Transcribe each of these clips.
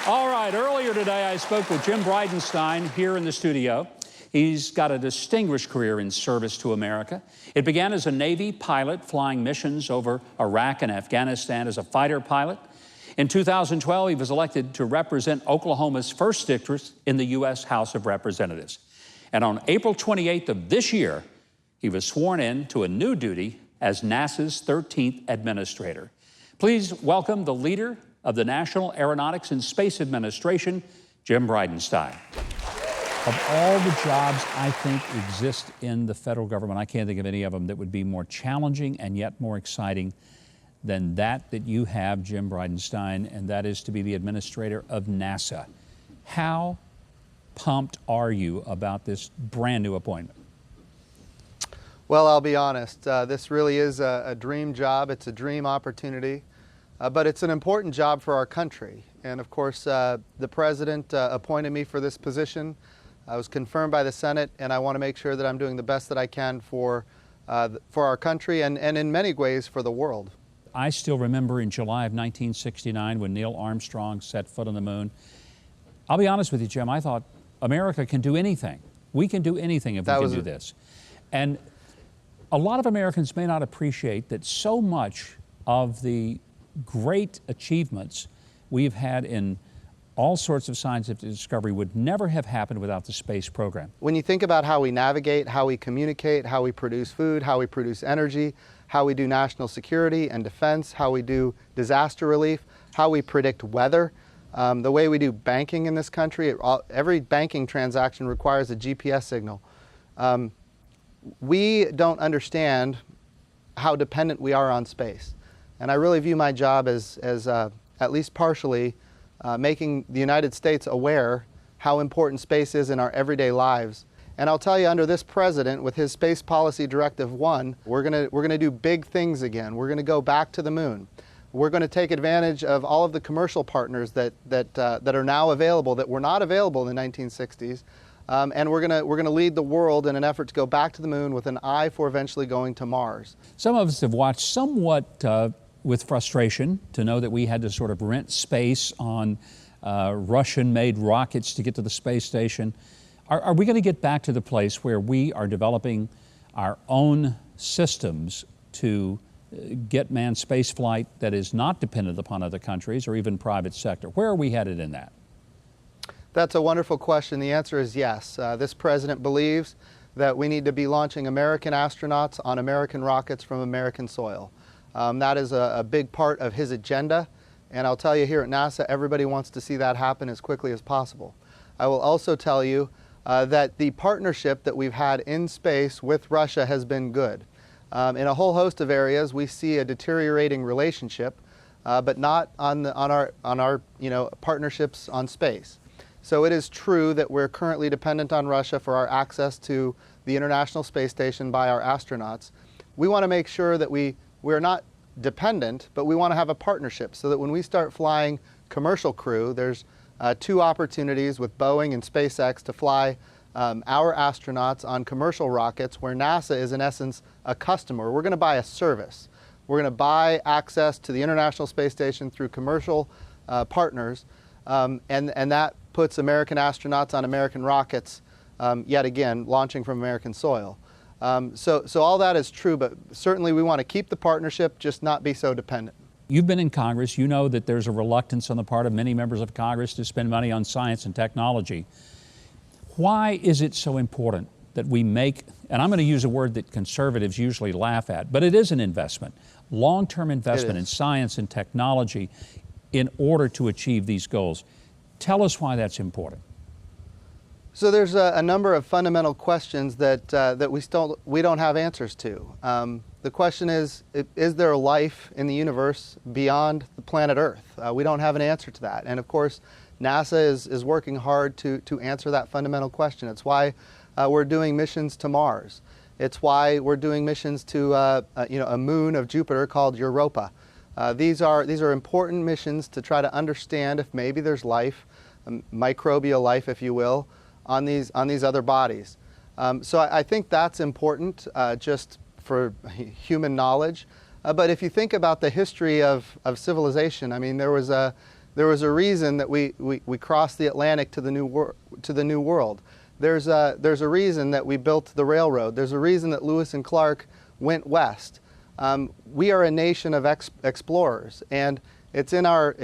All right, earlier today I spoke with Jim Bridenstine here in the studio. He's got a distinguished career in service to America. It began as a Navy pilot flying missions over Iraq and Afghanistan as a fighter pilot. In 2012, he was elected to represent Oklahoma's 1st district in the U.S. House of Representatives. And on April 28th of this year, he was sworn in to a new duty as NASA's 13th administrator. Please welcome the leader of the National Aeronautics and Space Administration, Jim Bridenstine. Of all the jobs I think exist in the federal government, I can't think of any of them that would be more challenging and yet more exciting than that you have, Jim Bridenstine, and that is to be the administrator of NASA. How pumped are you about this brand new appointment? Well, I'll be honest, this really is a dream job. It's a dream opportunity. But it's an important job for our country. And of course, the President appointed me for this position. I was confirmed by the Senate, and I want to make sure that I'm doing the best that I can for our country and in many ways for the world. I still remember in July of 1969 when Neil Armstrong set foot on the moon. I'll be honest with you, Jim, I thought America can do anything. We can do anything if we can do this. And a lot of Americans may not appreciate that so much of the great achievements we've had in all sorts of scientific discovery would never have happened without the space program. When you think about how we navigate, how we communicate, how we produce food, how we produce energy, how we do national security and defense, how we do disaster relief, how we predict weather, the way we do banking in this country, every banking transaction requires a GPS signal. We don't understand how dependent we are on space. And I really view my job as at least partially, making the United States aware how important space is in our everyday lives. And I'll tell you, under this president, with his Space Policy Directive 1, we're gonna do big things again. We're gonna go back to the moon. We're gonna take advantage of all of the commercial partners that are now available, that were not available in the 1960s. And we're gonna lead the world in an effort to go back to the moon with an eye for eventually going to Mars. Some of us have watched somewhat with frustration to know that we had to sort of rent space on Russian-made rockets to get to the space station. Are we going to get back to the place where we are developing our own systems to get manned space flight that is not dependent upon other countries or even private sector? Where are we headed in that? That's a wonderful question. The answer is yes. This president believes that we need to be launching American astronauts on American rockets from American soil. That is a big part of his agenda, and I'll tell you, here at NASA, everybody wants to see that happen as quickly as possible. I will also tell you that the partnership that we've had in space with Russia has been good. In a whole host of areas, we see a deteriorating relationship, but not on our partnerships on space. So it is true that we're currently dependent on Russia for our access to the International Space Station by our astronauts. We want to make sure that we're not dependent, but we want to have a partnership so that when we start flying commercial crew, there's 2 opportunities with Boeing and SpaceX to fly our astronauts on commercial rockets where NASA is in essence a customer. We're going to buy a service. We're going to buy access to the International Space Station through commercial partners, and that puts American astronauts on American rockets, yet again, launching from American soil. So all that is true, but certainly we want to keep the partnership, just not be so dependent. You've been in Congress. You know that there's a reluctance on the part of many members of Congress to spend money on science and technology. Why is it so important that we make, and I'm going to use a word that conservatives usually laugh at, but it is an investment, long-term investment in science and technology in order to achieve these goals. Tell us why that's important. So there's a number of fundamental questions that we don't have answers to. The question is there life in the universe beyond the planet Earth? We don't have an answer to that. And of course, NASA is working hard to answer that fundamental question. It's why we're doing missions to Mars. It's why we're doing missions to a moon of Jupiter called Europa. These are important missions to try to understand if maybe there's life, microbial life, if you will, on these other bodies. So I think that's important just for human knowledge. But if you think about the history of civilization, I mean, there was There was a reason that we crossed the Atlantic to the New World. There's a reason that we built the railroad. There's a reason that Lewis and Clark went west. We are a nation of explorers, and it's in our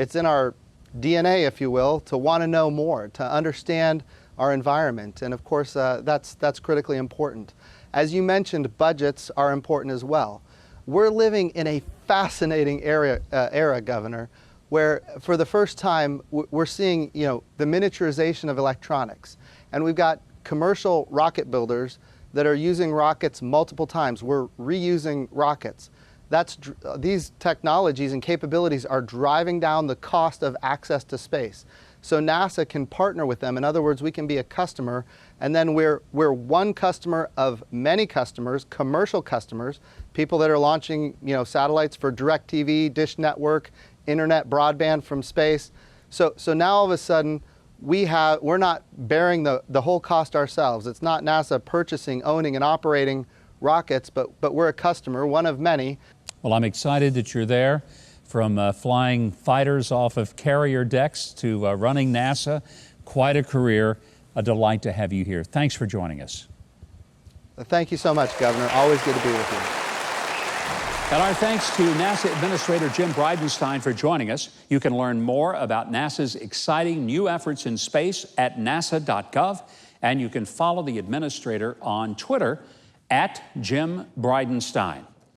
DNA, if you will, to want to know more, to understand our environment, and of course that's critically important. As you mentioned, budgets are important as well. We're living in a fascinating era, Governor, where for the first time we're seeing, the miniaturization of electronics, and we've got commercial rocket builders that are using rockets multiple times. We're reusing rockets. These technologies and capabilities are driving down the cost of access to space. So NASA can partner with them. In other words, we can be a customer, and then we're one customer of many customers, commercial customers, people that are launching satellites for DirecTV, Dish Network, internet broadband from space. So now all of a sudden we're not bearing the whole cost ourselves. It's not NASA purchasing, owning, and operating rockets, but we're a customer, one of many. Well, I'm excited that you're there, from flying fighters off of carrier decks to running NASA. Quite a career. A delight to have you here. Thanks for joining us. Thank you so much, Governor. Always good to be with you. And our thanks to NASA Administrator Jim Bridenstine for joining us. You can learn more about NASA's exciting new efforts in space at nasa.gov, and you can follow the Administrator on Twitter @Jim Bridenstine.